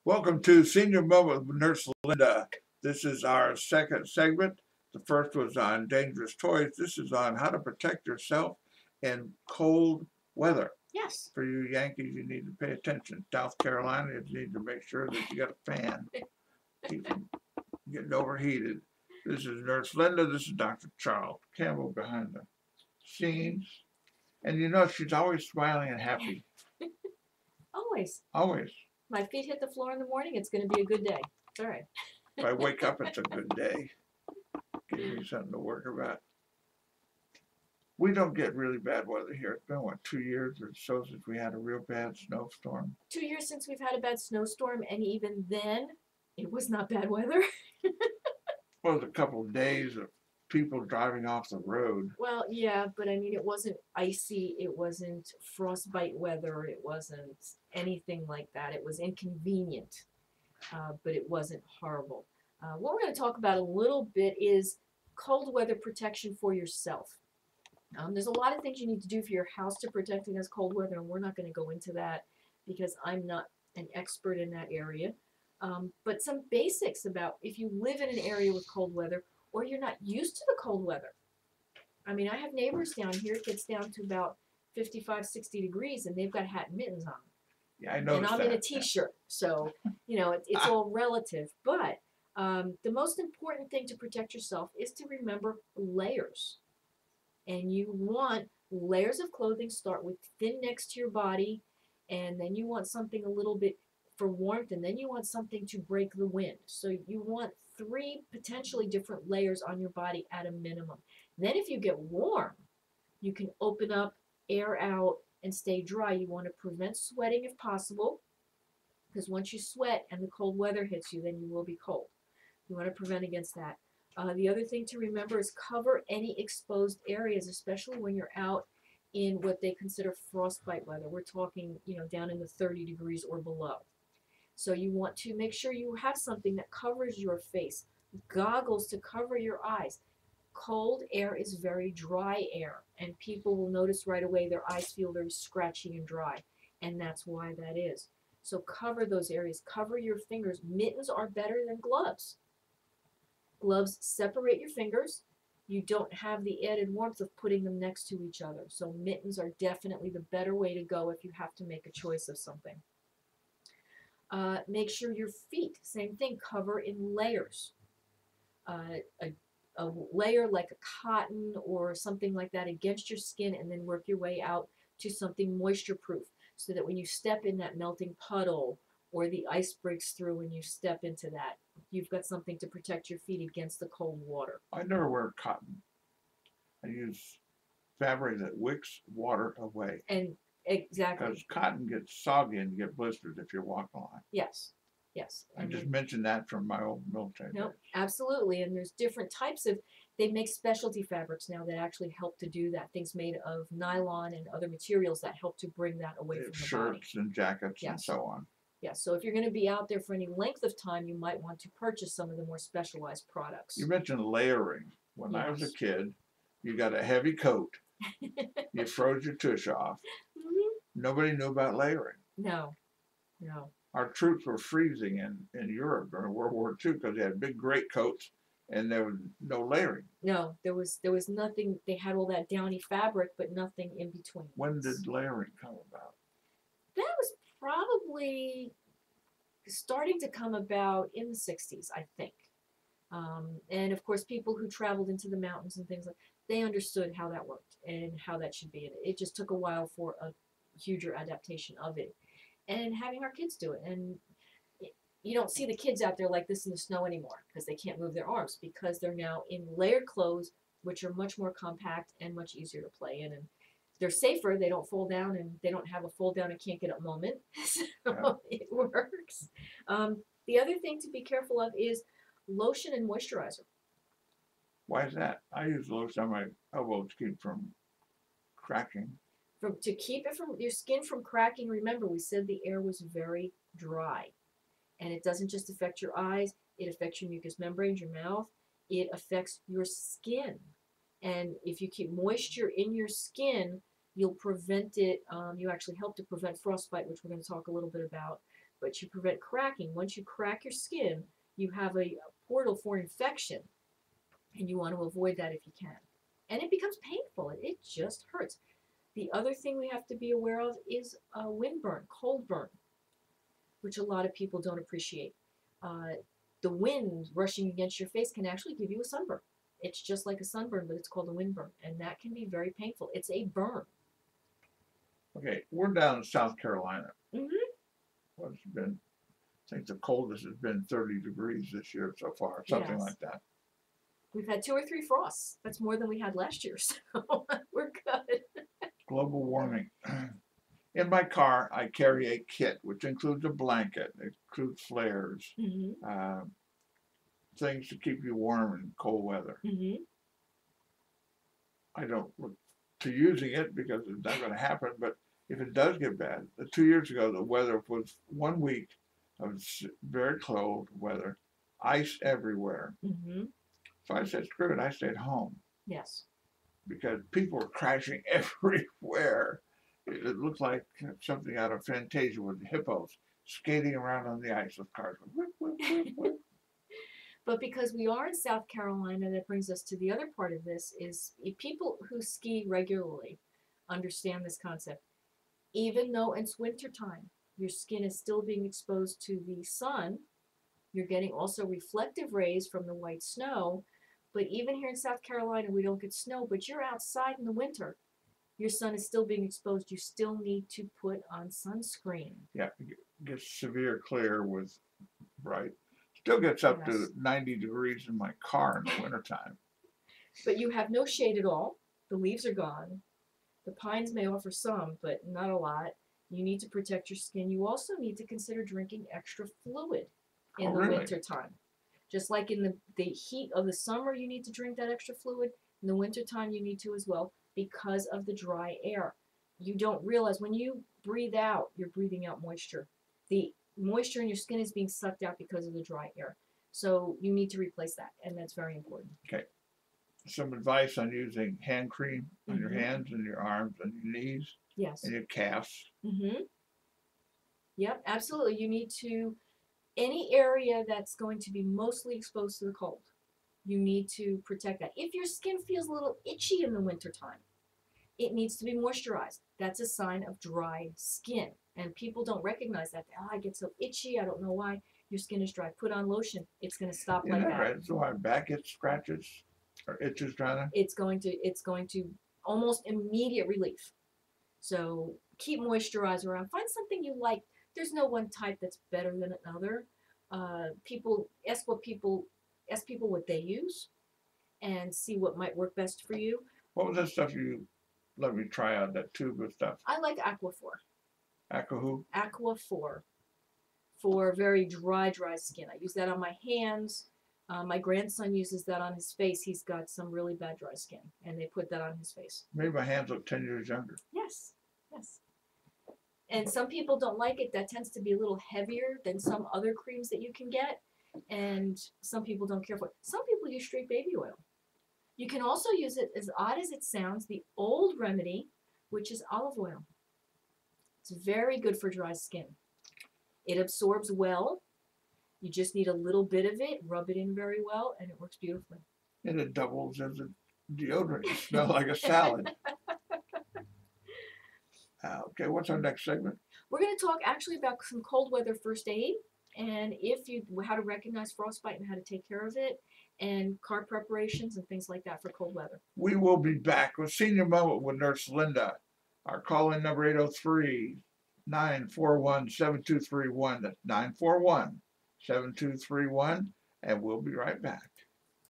Welcome to Senior Moment with Nurse Linda. This is our second segment. The first was on dangerous toys. This is on how to protect yourself in cold weather. Yes. For you Yankees, you need to pay attention. South Carolina, you need to make sure that you got a fan. Keep from getting overheated. This is Nurse Linda. This is Dr. Charles Campbell behind the scenes. And you know, she's always smiling and happy. Always. Always. My feet hit the floor in the morning, it's going to be a good day. It's all right. If I wake up, it's a good day. Gives me something to work about. We don't get really bad weather here. It's been, what, 2 years or so since we had a real bad snowstorm? 2 years since we've had a bad snowstorm, and even then, it was not bad weather. Well, it was a couple of days of people driving off the road. Well, yeah, but I mean, it wasn't icy, it wasn't frostbite weather, it wasn't anything like that. It was inconvenient, but it wasn't horrible. What we're going to talk about a little bit is cold weather protection for yourself. There's a lot of things you need to do for your house to protect against cold weather, and we're not going to go into that because I'm not an expert in that area. But some basics about if you live in an area with cold weather or you're not used to the cold weather. I mean, I have neighbors down here, it gets down to about 55, 60 degrees, and they've got hat and mittens on. Yeah, I know. And I'm in a t-shirt, so, you know, it's all relative. But the most important thing to protect yourself is to remember layers. And you want layers of clothing, start with thin next to your body, and then you want something a little bit for warmth, and then you want something to break the wind. So you want 3 potentially different layers on your body at a minimum. Then if you get warm, you can open up, air out, and stay dry. You want to prevent sweating if possible, because once you sweat and the cold weather hits you, then you will be cold. You want to prevent against that. The other thing to remember is cover any exposed areas, especially when you're out in what they consider frostbite weather. We're talking, you know, down in the 30 degrees or below. So you want to make sure you have something that covers your face, goggles to cover your eyes. Cold air is very dry air, and people will notice right away their eyes feel very scratchy and dry, and that's why that is. So cover those areas, cover your fingers. Mittens are better than gloves. Gloves separate your fingers. You don't have the added warmth of putting them next to each other. So mittens are definitely the better way to go if you have to make a choice of something. Make sure your feet, same thing, cover in layers. A layer like a cotton or something like that against your skin, and then work your way out to something moisture proof so that when you step in that melting puddle or the ice breaks through when you step into that, you've got something to protect your feet against the cold water. I never wear cotton. I use fabric that wicks water away. And exactly. Because cotton gets soggy and you get blisters if you're walking on it. Yes. Yes. I just mentioned that from my old military days. No, absolutely. And there's different types of, they make specialty fabrics now that actually help to do that. Things made of nylon and other materials that help to bring that away from the body. Shirts and jackets and so on. Yes, so if you're going to be out there for any length of time, you might want to purchase some of the more specialized products. You mentioned layering. When I was a kid, you got a heavy coat. You froze your tush off. Nobody knew about layering. No, no. Our troops were freezing in Europe during World War II because they had big great coats and there was no layering. No, there was nothing. They had all that downy fabric, but nothing in between. When did layering come about? That was probably starting to come about in the 60s, I think. And of course, people who traveled into the mountains and things like they understood how that worked and how that should be. It just took a while for a huger adaptation of it. And having our kids do it. And you don't see the kids out there like this in the snow anymore because they can't move their arms because they're now in layered clothes, which are much more compact and much easier to play in. And they're safer. They don't fall down, and they don't have a fall down and can't get up moment. So it works. The other thing to be careful of is lotion and moisturizer. Why is that? I use lotion on my elbows to keep it from cracking. To keep it from your skin from cracking, remember we said the air was very dry. And it doesn't just affect your eyes, it affects your mucous membranes, your mouth. It affects your skin. And if you keep moisture in your skin, you'll prevent it. You actually help to prevent frostbite, which we're going to talk a little bit about. but you prevent cracking. Once you crack your skin, you have a portal for infection, and you want to avoid that if you can. And it becomes painful. It just hurts. The other thing we have to be aware of is windburn, cold burn, which a lot of people don't appreciate. The wind rushing against your face can actually give you a sunburn. It's just like a sunburn, but it's called a windburn, and that can be very painful. It's a burn. Okay, we're down in South Carolina. Mhm. What's been, I think the coldest has been 30 degrees this year so far, something Yes. like that. We've had 2 or 3 frosts. That's more than we had last year, so we're good. Global warming. In my car, I carry a kit, which includes a blanket, it includes flares, Mhm. things to keep you warm in cold weather. Mhm. I don't look to using it because it's not going to happen, but if it does get bad, 2 years ago, the weather was 1 week of very cold weather, ice everywhere. Mhm. So I said, screw it, I stayed home Yes. because people were crashing everywhere. It looked like something out of Fantasia with the hippos skating around on the ice with cars. Whip, whip, whip, whip. But because we are in South Carolina, that brings us to the other part of this is people who ski regularly understand this concept. Even though it's wintertime, your skin is still being exposed to the sun. You're getting also reflective rays from the white snow. But even here in South Carolina, we don't get snow, but you're outside in the winter. Your sun is still being exposed. You still need to put on sunscreen. Yeah, it gets severe clear with bright. Still gets up Yes. to 90 degrees in my car in the wintertime. But you have no shade at all. The leaves are gone. The pines may offer some, but not a lot. You need to protect your skin. You also need to consider drinking extra fluid in the really? winter time. Just like in the heat of the summer, you need to drink that extra fluid. In the winter time, you need to as well because of the dry air. You don't realize when you breathe out, you're breathing out moisture. The moisture in your skin is being sucked out because of the dry air. So you need to replace that, and that's very important. Okay. Some advice on using hand cream on your Mhm. hands and your arms and your knees Yes. and your calves. Mm-hmm. Yep, absolutely. You need to, any area that's going to be mostly exposed to the cold, you need to protect that. If your skin feels a little itchy in the wintertime, it needs to be moisturized. That's a sign of dry skin. And people don't recognize that. Oh, I get so itchy. I don't know why. Your skin is dry. Put on lotion. It's going to stop Isn't like that that. right? So my back gets scratches or itches rather. It's going to almost immediate relief. So keep moisturizer around. Find something you like. There's no one type that's better than another. People ask people what they use, and see what might work best for you. What was that stuff you let me try out, that tube of stuff? I like Aquaphor. Aquahu? Aquaphor for very dry skin. I use that on my hands. My grandson uses that on his face. He's got some really bad dry skin, and they put that on his face. Made my hands look 10 years younger. Yes, yes. And some people don't like it. That tends to be a little heavier than some other creams that you can get, and some people don't care for it. Some people use straight baby oil. You can also use it, as odd as it sounds, the old remedy, which is olive oil. It's very good for dry skin. It absorbs well. You just need a little bit of it, rub it in very well, and it works beautifully. And it doubles as a deodorant. You smell like a salad. Okay, what's our next segment? We're going to talk actually about some cold weather first aid, and how to recognize frostbite and how to take care of it, and car preparations and things like that for cold weather. We will be back with Senior Moment with Nurse Linda. Our call-in number 803-941-7231. That's 941-7231, and we'll be right back.